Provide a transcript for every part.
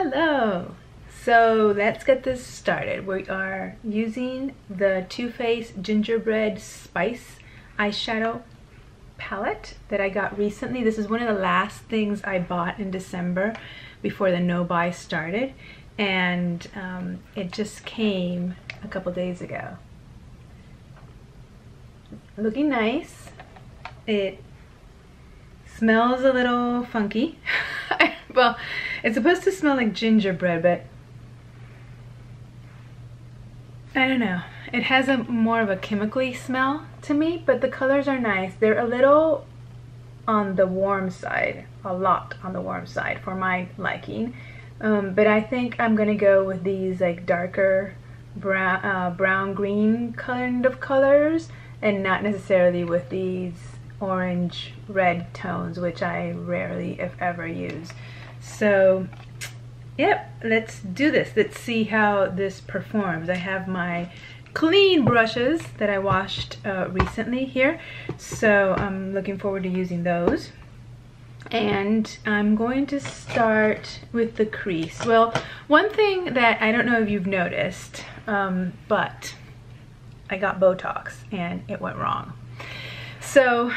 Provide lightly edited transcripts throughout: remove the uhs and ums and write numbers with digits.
Hello! So let's get this started. We are using the Too Faced Gingerbread Spice eyeshadow palette that I got recently. This is one of the last things I bought in December before the no-buy started, and it just came a couple days ago. Looking nice. It smells a little funky. Well, it's supposed to smell like gingerbread, but I don't know. It has a more of a chemically smell to me, but the colors are nice. They're a little on the warm side, a lot on the warm side for my liking. But I think I'm gonna go with these like darker brown green kind of colors, and not necessarily with these orange red tones, which I rarely if ever use. So yep, let's do this. Let's see how this performs. I have my clean brushes that I washed recently here, so I'm looking forward to using those. And I'm going to start with the crease. Well, one thing that I don't know if you've noticed, but I got Botox and it went wrong. So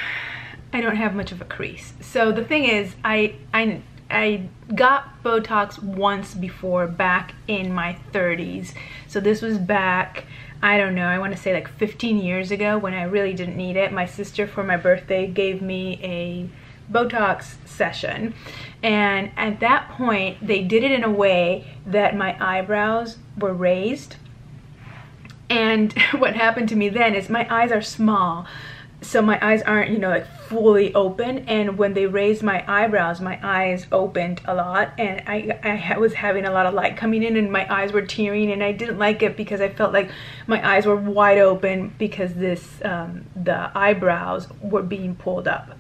I don't have much of a crease. So the thing is, I got Botox once before, back in my 30s. So this was back, I don't know, I want to say like 15 years ago, when I really didn't need it. My sister for my birthday gave me a Botox session, and at that point they did it in a way that my eyebrows were raised. And what happened to me then is my eyes are small, so my eyes aren't, you know, like fully open, and when they raised my eyebrows, my eyes opened a lot, and I was having a lot of light coming in, and my eyes were tearing, and I didn't like it because I felt like my eyes were wide open because the eyebrows were being pulled up.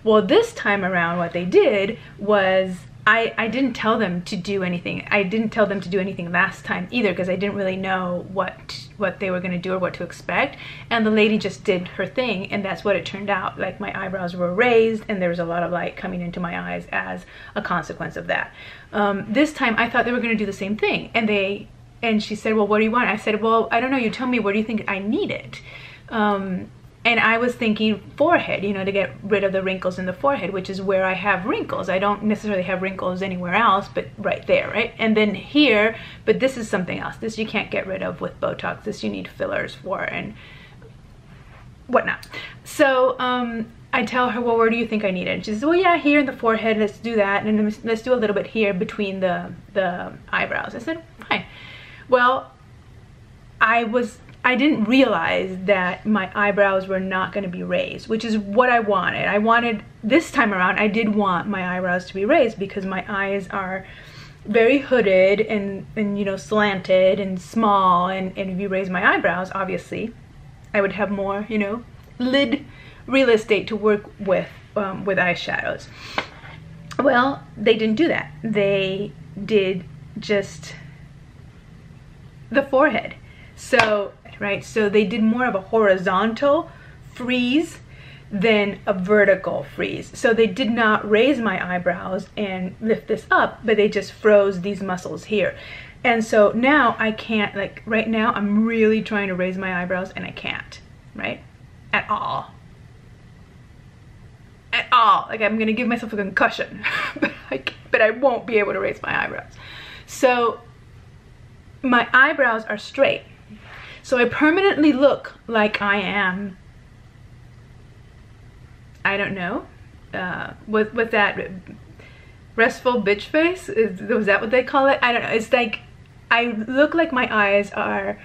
Well, this time around what they did was, I didn't tell them to do anything. I didn't tell them to do anything last time either, because I didn't really know what they were going to do or what to expect. And the lady just did her thing, and that's what it turned out. Like, my eyebrows were raised and there was a lot of light coming into my eyes as a consequence of that. This time I thought they were going to do the same thing, and she said, well, what do you want? I said, well, I don't know, you tell me, where do you think I need it? And I was thinking forehead, you know, to get rid of the wrinkles in the forehead, which is where I have wrinkles. I don't necessarily have wrinkles anywhere else, but right there, right? And then here, but this is something else. This you can't get rid of with Botox. This you need fillers for and whatnot. So I tell her, well, where do you think I need it? And she says, well, yeah, here in the forehead, let's do that. And then let's do a little bit here between the eyebrows. I said, fine. Well, I didn't realize that my eyebrows were not going to be raised, which is what I wanted. This time around, I did want my eyebrows to be raised because my eyes are very hooded and you know, slanted and small, and if you raise my eyebrows, obviously I would have more, you know, lid real estate to work with eyeshadows. Well, they didn't do that. They did just the forehead. So right, so they did more of a horizontal freeze than a vertical freeze. So they did not raise my eyebrows and lift this up, but they just froze these muscles here. And so now I can't, like right now I'm really trying to raise my eyebrows and I can't, right? At all. At all. Like, I'm gonna give myself a concussion, but I won't be able to raise my eyebrows. So my eyebrows are straight. So I permanently look like I am, I don't know, with that restful bitch face? Was that what they call it? I don't know. It's like, I look like my eyes are,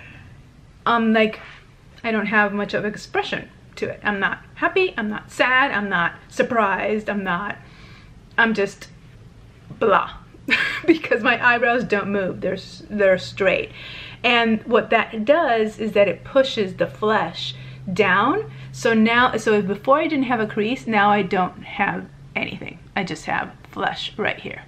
like, I don't have much of an expression to it. I'm not happy, I'm not sad, I'm not surprised, I'm just blah. Because my eyebrows don't move, they're straight. And what that does is that it pushes the flesh down. So now, before I didn't have a crease, now I don't have anything. I just have flesh right here.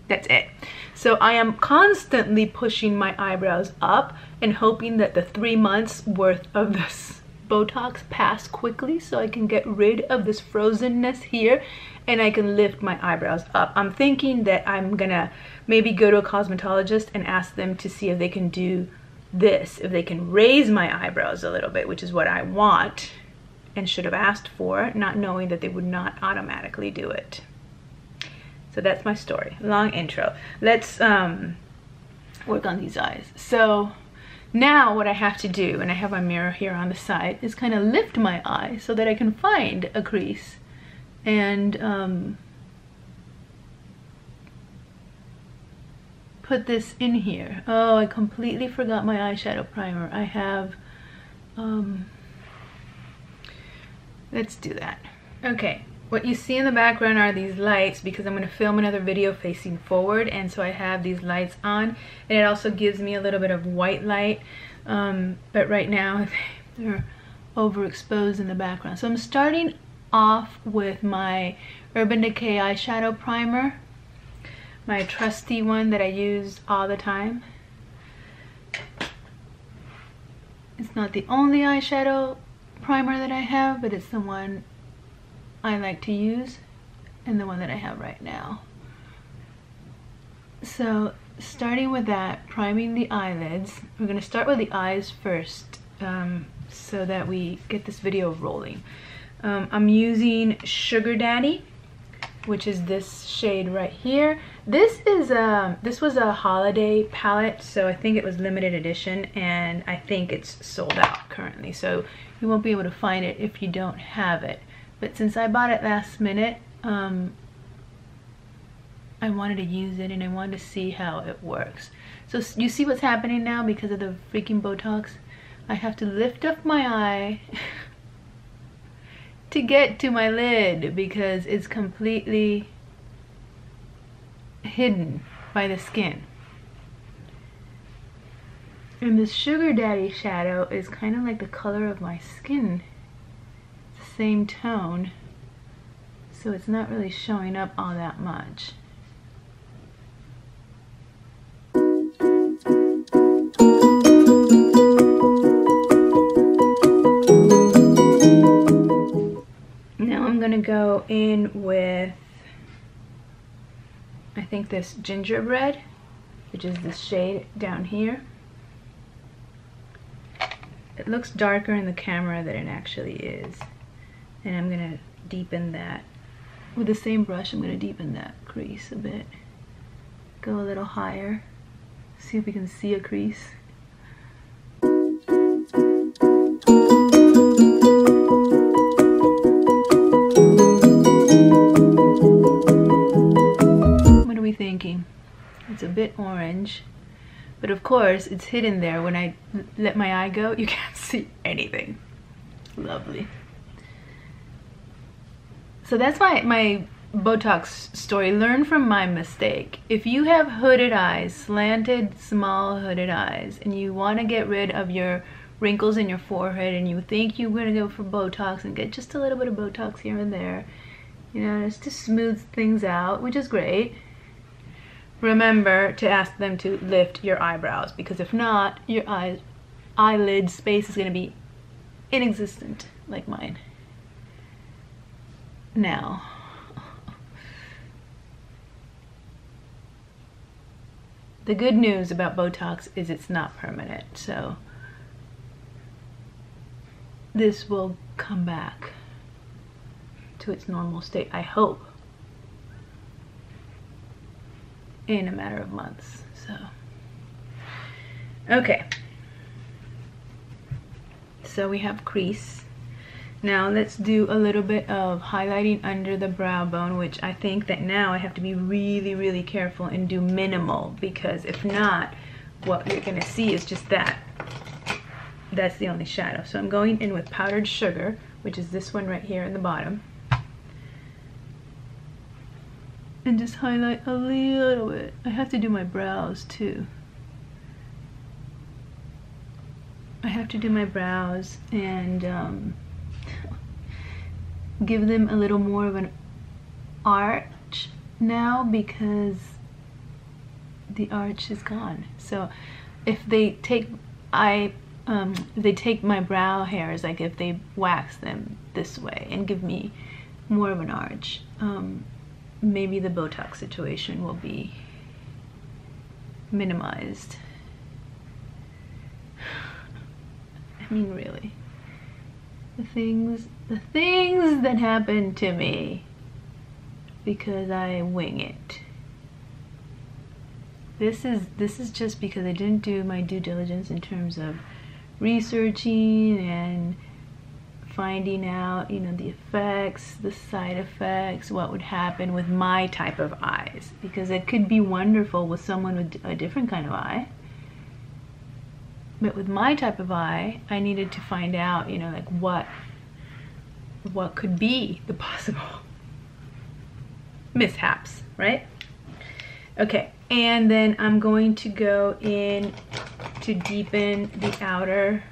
That's it. So I am constantly pushing my eyebrows up and hoping that the 3 months worth of this Botox pass quickly so I can get rid of this frozenness here and I can lift my eyebrows up. I'm thinking that I'm gonna maybe go to a cosmetologist and ask them to see if they can do this, if they can raise my eyebrows a little bit, which is what I want and should have asked for, not knowing that they would not automatically do it. So that's my story. Long intro. Let's work on these eyes. So now what I have to do, and I have my mirror here on the side, is kind of lift my eye so that I can find a crease and put this in here. Oh, I completely forgot my eyeshadow primer. I have, let's do that. Okay, what you see in the background are these lights because I'm going to film another video facing forward, and so I have these lights on, and it also gives me a little bit of white light, but right now they're overexposed in the background. So I'm starting off with my Urban Decay eyeshadow primer, my trusty one that I use all the time. It's not the only eyeshadow primer that I have, but it's the one I like to use and the one that I have right now. So starting with that, priming the eyelids. We're going to start with the eyes first so that we get this video rolling. I'm using Sugar Daddy, which is this shade right here. This was a holiday palette, so I think it was limited edition, and I think it's sold out currently, so you won't be able to find it if you don't have it. But since I bought it last minute, I wanted to use it and I wanted to see how it works. So you see what's happening now because of the freaking Botox? I have to lift up my eye to get to my lid because it's completely hidden by the skin. And this Sugar Daddy shadow is kind of like the color of my skin. It's the same tone, so it's not really showing up all that much. Now I'm gonna go in with, I think, this Gingerbread, which is this shade down here. It looks darker in the camera than it actually is. And I'm gonna deepen that. With the same brush, I'm gonna deepen that crease a bit. Go a little higher. See if we can see a crease. What are we thinking? It's a bit orange. But of course, it's hidden there. When I let my eye go, you can't see anything. Lovely. So that's my Botox story. Learn from my mistake. If you have hooded eyes, slanted, small hooded eyes, and you want to get rid of your wrinkles in your forehead, and you think you're going to go for Botox and get just a little bit of Botox here and there, you know, just to smooth things out, which is great. Remember to ask them to lift your eyebrows, because if not, your eyelid space is going to be inexistent like mine. Now, the good news about Botox is it's not permanent, so this will come back to its normal state, I hope, in a matter of months. So okay, so we have crease. Now let's do a little bit of highlighting under the brow bone, which I think that now I have to be really careful and do minimal, because if not, what you're gonna see is just that's the only shadow. So I'm going in with powdered sugar, which is this one right here in the bottom, and just highlight a little bit. I have to do my brows too. I have to do my brows and give them a little more of an arch now, because the arch is gone. So if they take they take my brow hairs, like if they wax them this way and give me more of an arch, maybe the Botox situation will be minimized. I mean, really, the things that happen to me because I wing it. This is just because I didn't do my due diligence in terms of researching and finding out, you know, the effects, the side effects, what would happen with my type of eyes, because it could be wonderful with someone with a different kind of eye, but with my type of eye I needed to find out, you know, like what could be the possible mishaps, right? Okay, and then I'm going to go in to deepen the outer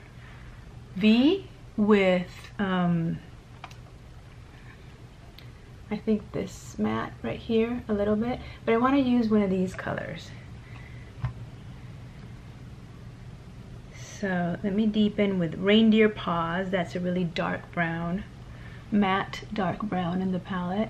V with I think this matte right here a little bit, but I want to use one of these colors. So let me deepen with Reindeer Paws. That's a really dark brown, matte dark brown in the palette.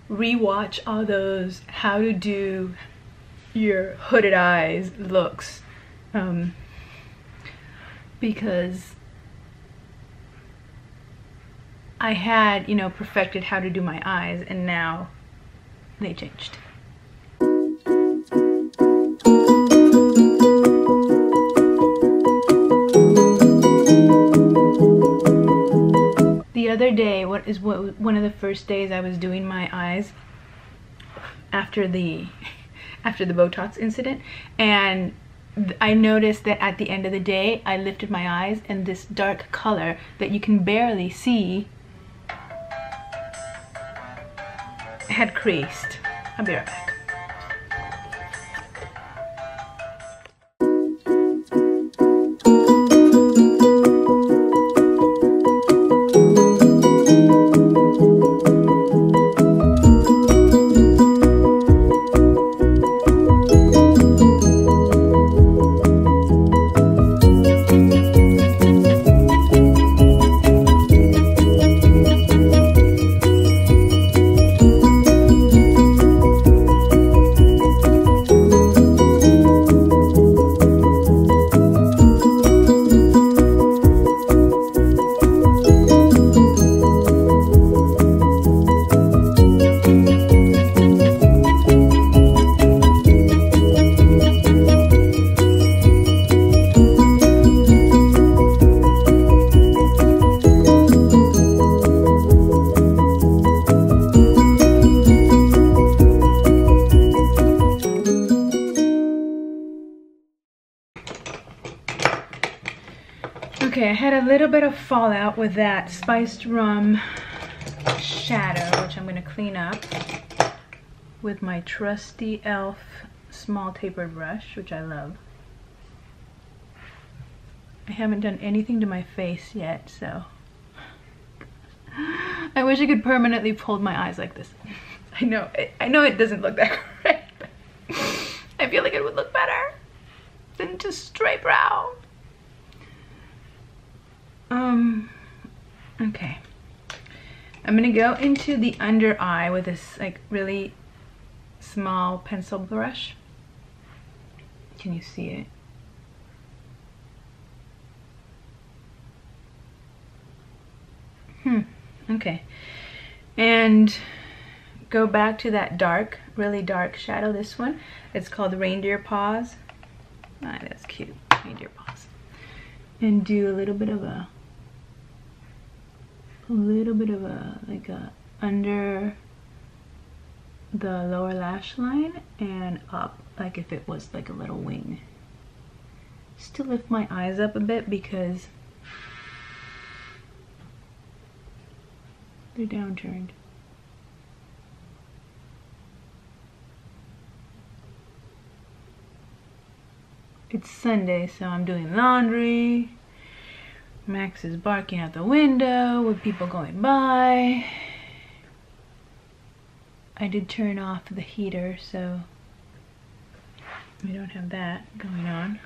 Rewatch all those how to do your hooded eyes looks, because I had, you know, perfected how to do my eyes and now they changed. The other day, one of the first days I was doing my eyes after the Botox incident, and I noticed that at the end of the day I lifted my eyes and this dark color that you can barely see had creased. I'll be right back. Okay, I had a little bit of fallout with that spiced rum shadow, which I'm going to clean up with my trusty e.l.f. small tapered brush, which I love. I haven't done anything to my face yet, so I wish I could permanently fold my eyes like this. I know it doesn't look that great, but I feel like it would look better than just straight brown. Okay, I'm gonna go into the under eye with this like really small pencil brush. Can you see it? Okay, and go back to that dark, really dark shadow. This one, it's called Reindeer Paws. Ah, that's cute, Reindeer Paws. And do a little bit of a like a under the lower lash line and up, like if it was like a little wing. Just to lift my eyes up a bit because they're downturned. It's Sunday, so I'm doing laundry. Max is barking out the window with people going by. I did turn off the heater, so we don't have that going on.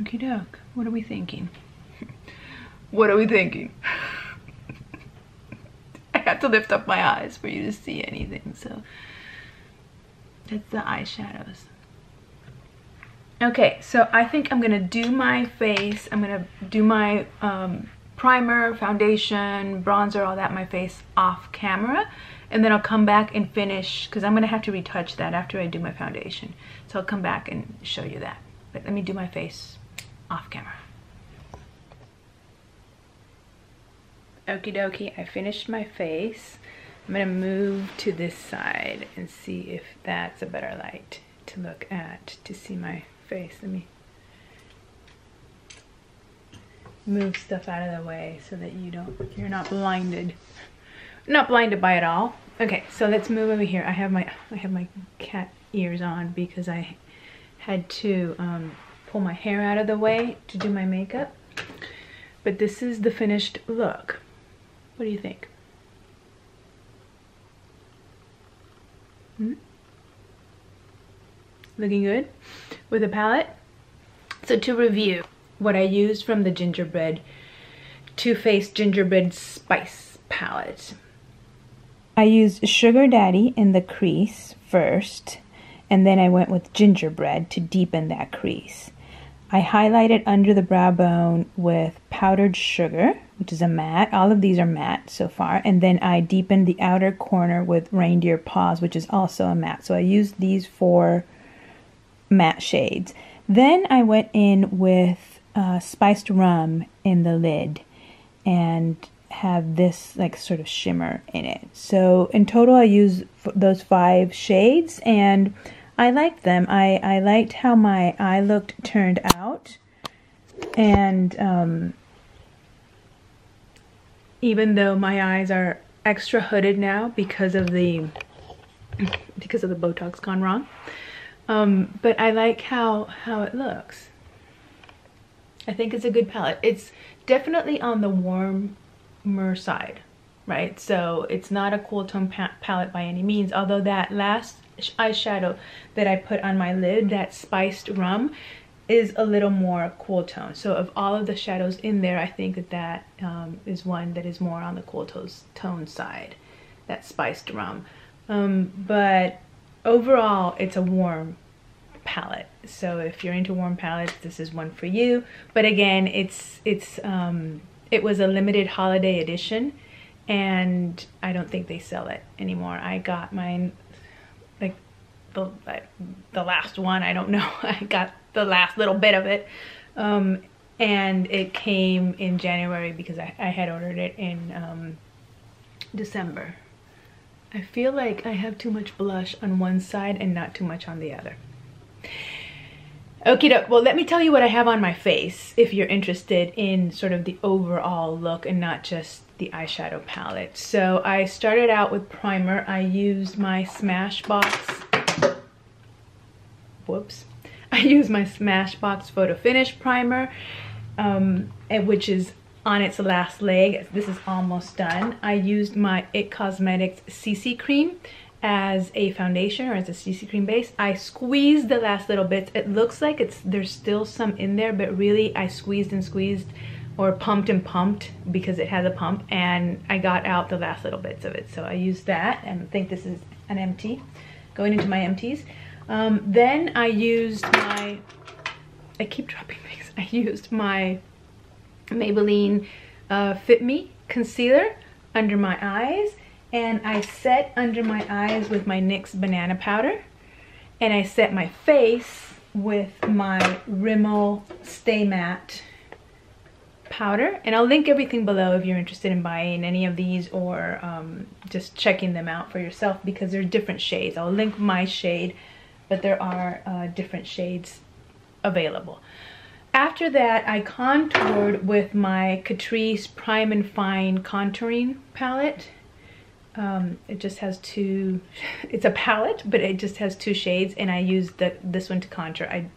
Okie doke, what are we thinking? What are we thinking? I have to lift up my eyes for you to see anything, so it's the eyeshadows. Okay, so I think I'm gonna do my face. I'm gonna do my primer, foundation, bronzer, all that, my face off camera, and then I'll come back and finish, because I'm gonna have to retouch that after I do my foundation. So I'll come back and show you that. But let me do my face off camera. Okie dokie, I finished my face. I'm gonna move to this side and see if that's a better light to look at to see my face. Let me move stuff out of the way so that you're not blinded. Not blinded by it all. Okay, so let's move over here. I have my cat ears on because I had to pull my hair out of the way to do my makeup. But this is the finished look. What do you think? Looking good with a palette? So to review what I used from the Gingerbread Too Faced Gingerbread Spice palette. I used Sugar Daddy in the crease first, and then I went with Gingerbread to deepen that crease. I highlighted under the brow bone with Powdered Sugar, which is a matte. All of these are matte so far. And then I deepened the outer corner with Reindeer Paws, which is also a matte. So I used these 4 matte shades. Then I went in with Spiced Rum in the lid and have this like sort of shimmer in it. So in total I used those 5 shades, and I liked them. I liked how my eye look turned out, and even though my eyes are extra hooded now because of the Botox gone wrong, but I like how it looks. I think it's a good palette. It's definitely on the warmer side, right? So it's not a cool tone palette by any means, although that last eyeshadow that I put on my lid, that Spiced Rum, is a little more cool tone. So of all of the shadows in there, I think that is one that is more on the cool tone side, that Spiced Rum. But overall, it's a warm palette. So if you're into warm palettes, this is one for you. But again, it was a limited holiday edition, and I don't think they sell it anymore. I got mine like the last one, I don't know. I got the last little bit of it, and it came in January because I had ordered it in December. I feel like I have too much blush on one side and not too much on the other. Okie doke. Well, let me tell you what I have on my face if you're interested in sort of the overall look and not just the eyeshadow palette. So I started out with primer. I used my Smashbox, I used my Smashbox Photo Finish primer, which is on its last leg. This is almost done. I used my IT Cosmetics CC cream as a foundation, or as a CC cream base. I squeezed the last little bits. It looks like there's still some in there, but really I squeezed and squeezed, or pumped and pumped, because it has a pump, and I got out the last little bits of it. So I used that, and I think this is an empty, going into my empties. Then I used my, I keep dropping things. I used my Maybelline Fit Me concealer under my eyes, And I set under my eyes with my NYX banana powder. And I set my face with my Rimmel Stay Matte powder. And I'll link everything below if you're interested in buying any of these or just checking them out for yourself, because they're different shades. I'll link my shade, but there are different shades available. After that, I contoured with my Catrice Prime and Fine contouring palette. It just has two, it's a palette, but it just has two shades, and I used this one to contour. I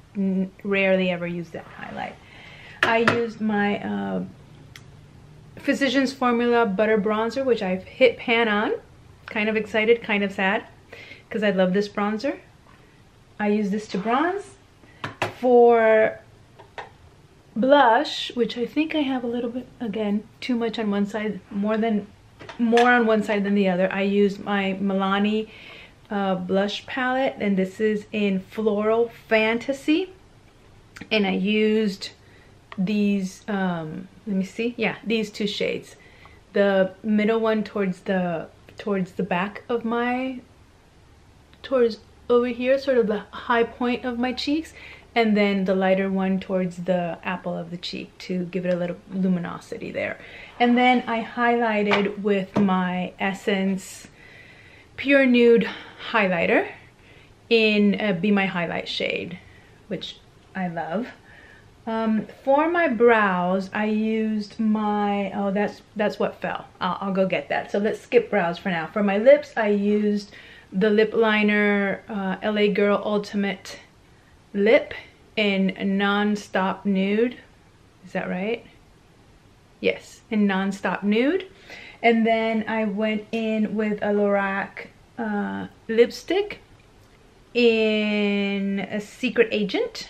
rarely ever use that highlight. I used my Physicians Formula Butter Bronzer, which I've hit pan on. Kind of excited, kind of sad, because I love this bronzer. I use this to bronze. For blush, which I think I have a little bit, again, too much on one side, more on one side than the other. I used my Milani blush palette, and this is in Floral Fantasy. And I used these, let me see, yeah, these two shades. The middle one towards the back of my, towards over here, sort of the high point of my cheeks, and then the lighter one towards the apple of the cheek to give it a little luminosity there. And then I highlighted with my Essence Pure Nude highlighter in Be My Highlight shade, which I love. For my brows, I used my, oh, that's what fell. I'll go get that. So let's skip brows for now. For my lips, I used the lip liner LA Girl Ultimate Lip in Non-Stop Nude. Is that right? Yes, in Non-Stop Nude. And then I went in with a Lorac lipstick in a Secret Agent.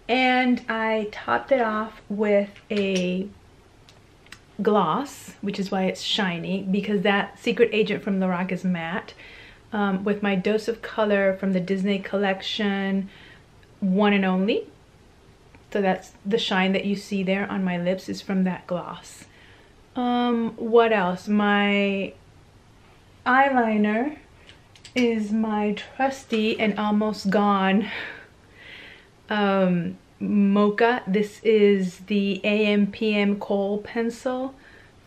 And I topped it off with a gloss, which is why it's shiny, because that Secret Agent from Lorac is matte. With my Dose of Color from the Disney collection, One and Only. So that's the shine that you see there on my lips is from that gloss. What else? My eyeliner is my trusty and almost gone Mocha. This is the AM PM Kohl pencil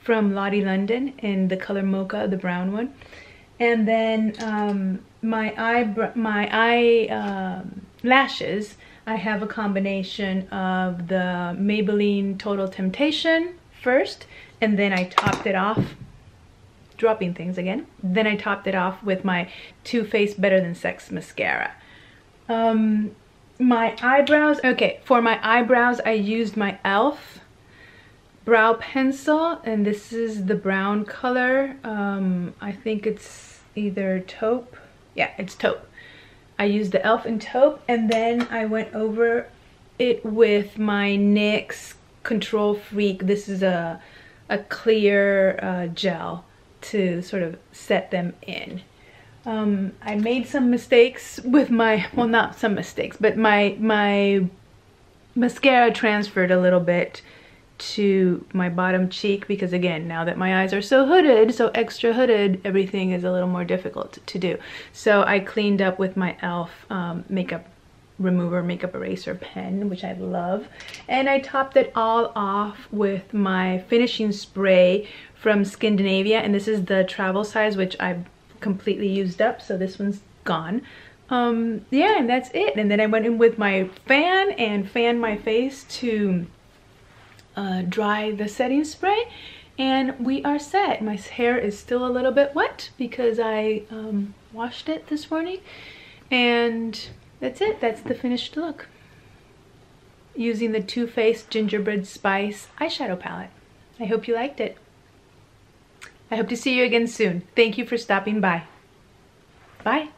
from Lottie London in the color Mocha, the brown one. And then my lashes, I have a combination of the Maybelline Total Temptation first, and then I topped it off, dropping things again. Then I topped it off with my Too Faced Better Than Sex mascara. My eyebrows, okay, for my eyebrows, I used my e.l.f. brow pencil, and this is the brown color. I think it's either taupe. Yeah, it's taupe. I used the e.l.f. in taupe, and then I went over it with my NYX Control Freak. This is a clear gel to sort of set them in. I made some mistakes with my, well, not some mistakes, but my mascara transferred a little bit to my bottom cheek, because again, now that my eyes are so hooded, so extra hooded, everything is a little more difficult to do. So I cleaned up with my e.l.f. makeup remover, makeup eraser pen, which I love, and I topped it all off with my finishing spray from Scandinavia, and this is the travel size, which I've completely used up, so this one's gone. Yeah, and that's it. And then I went in with my fan and fanned my face to dry the setting spray, and we are set. My hair is still a little bit wet because I washed it this morning, and that's it. That's the finished look using the Too Faced Gingerbread Spice eyeshadow palette. I hope you liked it. I hope to see you again soon. Thank you for stopping by. Bye.